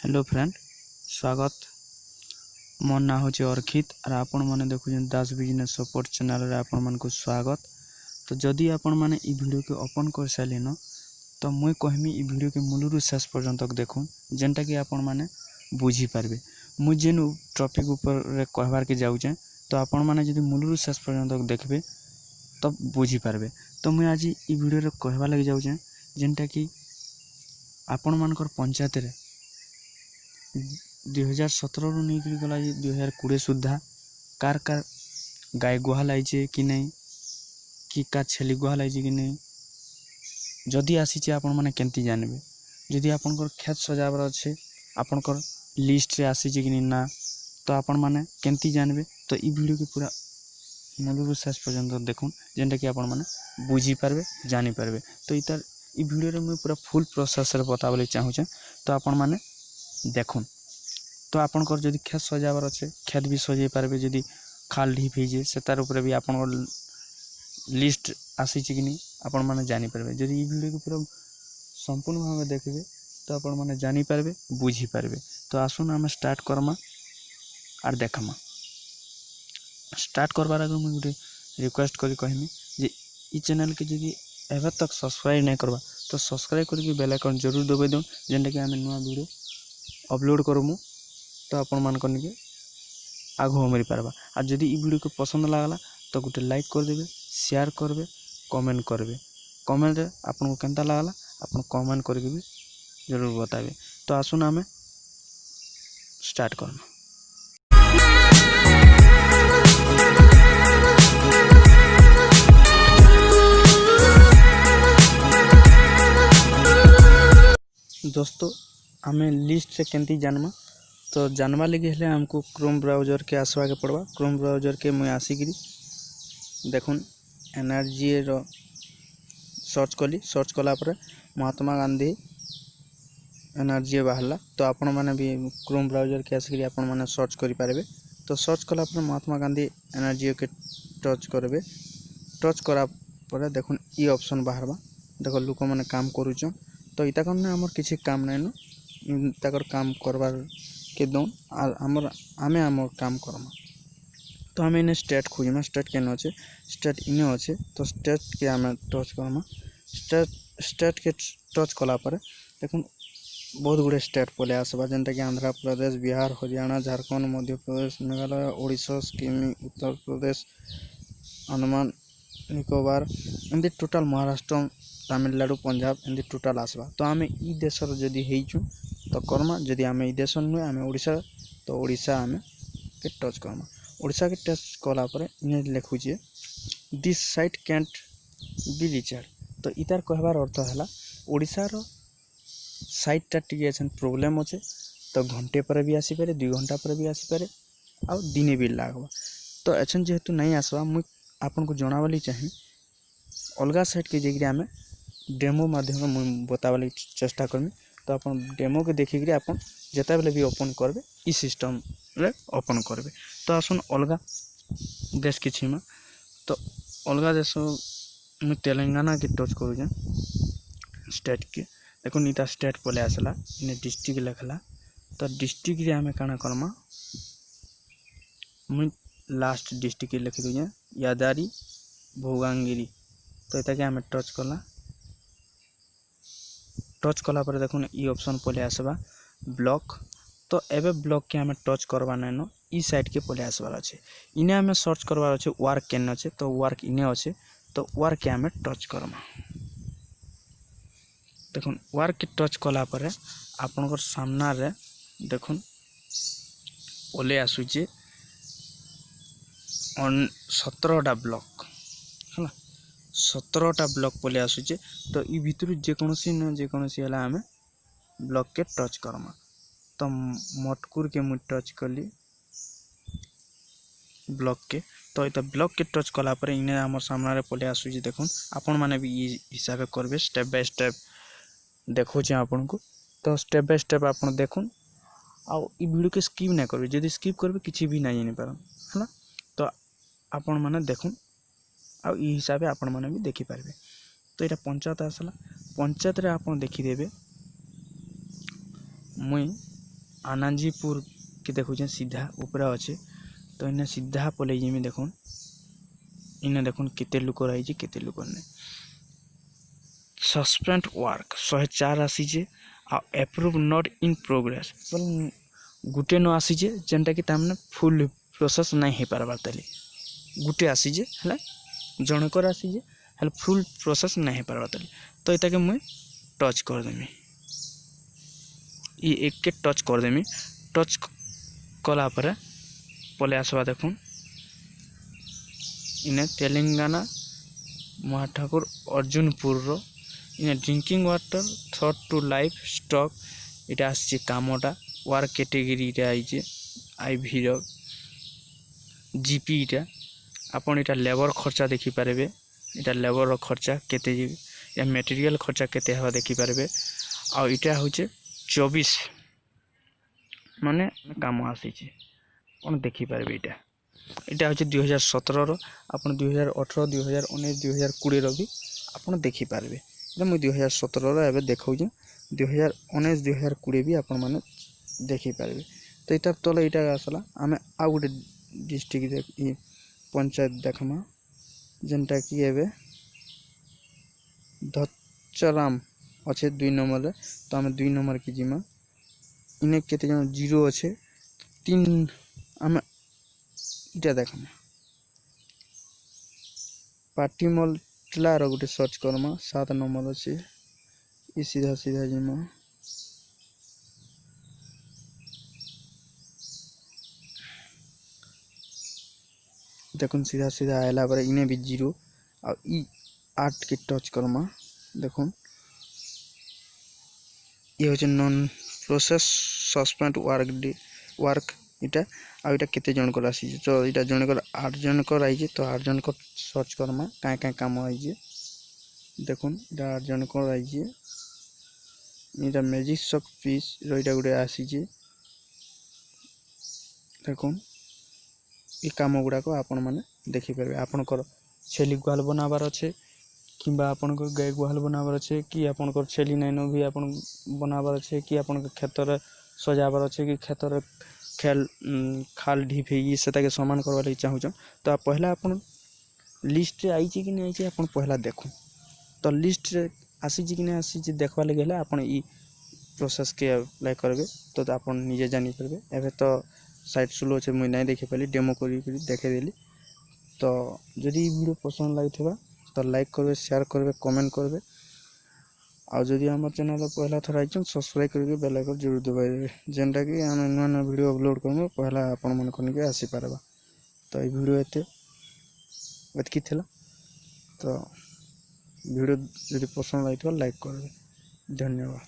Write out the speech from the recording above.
Hello friend, स्वागत। मो ना हूँ अर्खित और आपण मैंने देखुं दास बिजनेस सपोर्ट चैनल रे आपण मन को स्वागत। तो जदि आपण मैंने ई वीडियो के ओपन कर सारे तो मुई कहमी ई वीडियो के मूलरू शेष पर्यंत देखूँ जेनटा कि आपण मैंने बुझी पारबे। मुई जेन टॉपिक ऊपर कहबार के जाऊचे तो आपण मैंने जदि मूलरू शेष पर्यंत देखबे तब बुझी पारबे। तो मुई आज ई वीडियो रे कहबा लगी जाऊचे जेनटा कि आपण मानकर पंचायत रे 2017 रु नहीं गला 2020 सुधा कार कार गाय गुहाल आईचे कि नहीं कि कार छेली गुहाल आईचे कि नहीं जदि आसीचे आपण माने केंती जानबे। जदि आपनकर खेत सजाबर अच्छे आपनकर लिस्ट रे आसीचे कि नहीं ना तो आपण माने केंती जानबे। तो ई वीडियो के पूरा मूलरू शेष पर्यंत देखुन जेनटा कि आपण माने बुझी पारबे जानी पारबे। तो इतार ई वीडियो रे मैं पूरा फुल प्रोसेस रे बताबले चाहूचे तो आपण माने देखुन। तो आपनकर जदि खेत सजाबार अच्छे खेत भी सजाई पारबे। जदि खाल ढीप हो से तार ऊपर भी आपन लिस्ट आसी कि नहीं आपण माने जानी पारबे। जदि ई वीडियो को पूरा संपूर्ण भाव देखबे तो आपण माने जानी पारबे बुझी पारबे। तो आसुन आम स्टार्ट करमा आर देखमा। स्टार्ट करबार आगे मुझे गोटे रिक्वेस्ट करी कहमी जे ई चैनल के जदि एबे तक सब्सक्राइब नहीं करबा तो सब्सक्राइब करके बेल आइकन जरूर दबाई दो जेनटा कि आम नुआ वीडियो अपलोड करमु तो आपण मान के आगो मिल पारबा। और जदि ई वीडियो को पसंद लागला तो गोटे लाइक कर देबे, शेयर करबे, कमेंट करबे। कमेंट रे आपन को केनता लागला आपन कमेंट करके भी जरूर बताबे। तो आसुन आमे स्टार्ट करना। दोस्तों आमे लिस्ट रे केंती जानमा तो जानवा लगे हेले हमको क्रोम ब्राउजर के आसवा के पड़वा। क्रोम ब्राउजर के मुई आसिकी देखुन एनर्जी रो सर्च कली। सर्च कला पर महात्मा गांधी एनर्जी बाहरला। तो आपण माने भी क्रोम ब्राउजर के आसिकी आपण माने सर्च करि पारबे। तो सर्च कला पर महात्मा गांधी एनर्जी के टच करबे। टच करा पर देखुन ई ऑप्शन बाहरबा। देखो लोक माने काम करूछन तो इता करने हमर किछि काम नै न ताकर काम करबार के दौन आर हमर आमे हमर काम करमा। तो हमें इन्हें स्टेट खोजमा। स्टेट के न अच्छे स्टेट इने अच्छे तो स्टेट के आमे टच करमा। स्टेट के टच कला पर देखुन बहुत गुड़े स्टेट पले आसबा जेनटा कि आंध्र प्रदेश, बिहार, हरियाणा, झारखंड, मध्य प्रदेश, मेघालय, ओडिशा, सिक्किम, उत्तर प्रदेश, अंडमान निकोबार एमती टोटाल महाराष्ट्र, तमिलनाडु, पंजाब एमती टोटाल आसबा। तो आमे ई देशर जदि हेइचु तो करमा। जदि आमे ई देश नुहे आमे ओडिशा तो ओडिशा आमे के टच करमा। ओडिशा के टच कला पर इने लिखुचे this site can't be reached. तो इतार कहबार अर्थ है ओडिशा रो साइट टा टिके प्रॉब्लम अच्छे तो घंटे पर भी आसी पारे 2 घंटा पर भी आसी पारे आ दिने भी लागबा। तो एछन जेहेतु नहीं आसबा मुई आपन को जणावली चाहे अलगा साइट के जेकि आमे डेमो माध्यम मुई बतावली चेष्टा करमी। तो अपन डेमो के देखिक आपन जेता बेले भी ओपन करबे ई सिस्टम रे ओपन करबे। तो आसुन अलगा देश के छिमा। तो अलगा देश में तेलंगाना के टच करूँ स्टेट के देखो नीता स्टेट पले आसला इने डिस्ट्रिक्ट लिखला। तो डिस्ट्रिक्ट रे आमे काना करमा मुई लास्ट डिस्ट्रिक्ट लिखि दूँ यादारी भोगांगिरी। तो इता के आमे टच कला। टच कला पर देखुन ई ऑप्शन पले आसबा ब्लॉक। तो एबे ब्लॉक के हमें टच करवा नै न ई साइड के पले आसबार अच्छे। इने हमें सर्च करवार अच्छे वर्क केन अच्छे तो वर्क इने अच्छे तो वर्क के हमें टच करमा। देखुन वर्क के टच कला पर आपनकर सामना रे देखुन पले आसुचे 17टा ब्लॉक है 17टा ब्लॉक पले आसुचे। तो ई भितर जेकोसी न जेकोसी हला हमें ब्लॉक के टच करमा। तो मटकुर के मुझे टच कली ब्लॉक के। तो ये ब्लॉक के टच कला पर इने हमर सामना रे पले आसुची देखुन आपण माने भी ई हिसाब करबे स्टेप बाय स्टेप देखो छे आपन को। तो स्टेप बाय स्टेप आपण देखुन आ ई वीडियो के स्किप नै करबे। जदि स्किप करबे किछि भी नै जानि पारन हला। तो आपण माने देखुन आ ई हिसाब आपण माने भी देखि पारबे। तो एटा पंचायत आसला। पंचायत रे आपण देखि देबे मुई आनाजीपुर के देखुचे सीधा ऊपर अच्छे तो इन्हें सीधा पलि जिमी देखुन इन्हें देखुन केते लोक रही केते लोक नहीं सस्पेंड वर्क 104 आसीजे आ एप्रूव नॉट इन प्रोग्रेस गुटे न आसीजे जेनटा कि तामने फुल प्रोसेस नहीं हो पारबार ताली गुटे आसीजे हला जनकर आसीजे हला फुल प्रोसेस नहीं हो पारबार ताली तो इता के मुई टच कर देमी ये एक के टच कर देमी टच कला परे पले आसवा देखुन इन्हें तेलंगाना महाठाकुर अर्जुनपुर रो इन्हें drinking water third to livestock इटा आसी कामटा वार कैटेगरी इटा आइजे आईवी रो जीपी इटा आपन इटा लेबर खर्चा देखि पारबे इटा लेबर रो खर्चा केते या मटेरियल खर्चा केते हवा देखि पारबे आ इटा होचे 24 माने काम आसी कौन देखी पारे इटा इटा होचे 2017 रो आपन 2018 2019 2020 रो भी आपन देखी पारबे इटा मु 2017 रो एबे देखौ जे 2019 2020 भी आपन माने देखी पारबे तो इटा तले इटा आसला आमे आ गुटे डिस्ट्रिक्ट देख पंचायत देखमा जेनटा कि एबे धच्चराम अच्छे 2 नंबर रे तो आमे 2 नंबर की जिमा इने केते जन जीरो अच्छे 3 आमे इटा देखमा पार्टी मल्टला रो गुटे सर्च करमा 7 नंबर अच्छे ई सीधा सीधा जिमा देखुन सीधा सीधा आयला पर इने भी जीरो आ ई 8 के टच करमा देखुन ये होचे नॉन प्रोसेस सस्पेंड वर्क इटा आ इटा केते जन को आसी तो इटा जन को 8 जन को आइजे तो 8 जन को सर्च करमा काय काम आइजे देखुन इटा 8 जन को आइजे इटा मैजिक शॉप पीस रो इटा गुडे आसी जे देखुन ई काम गुडा को आपण माने देखि परबे आपण को छेली गुहाल बनाबार अछि किंबा आपन को गाय गुहाल बनाबार अछि कि आपन को छेली नैनो भी आपन बनाबार अछि कि आपन के खेत रे सजाबार अछि कि खेत रे खाल ढीप हे सेता के समान करबा लागि चाहू तो पहला आपन लिस्ट रे आई छी कि नै आई छी आपन पहला देखु तो लिस्ट रे आसी छी कि नै आसी छी देखबा लागि हला आपन ई प्रोसेस के अप्लाई करबे तो आपन निजे जानि परबे एबे तो साइट स्लो छे मुई नै देखि पाली डेमो करी देखे देली तो जदि वीडियो पसंद लागिथबा तो लाइक करबे शेयर करबे कमेंट करबे आ जदि हमर चैनल पहला थोड़ा आइछन सब्सक्राइब करके बेल आइकन जरूर दबाइ देबे जेनटा कि हम नया नया वीडियो अपलोड करबो पहला आपन मन कोन के आसी पारबा तो ई वीडियो एतकी थिला तो वीडियो जदि पसंद लागिथबा लाइक करबे धन्यवाद।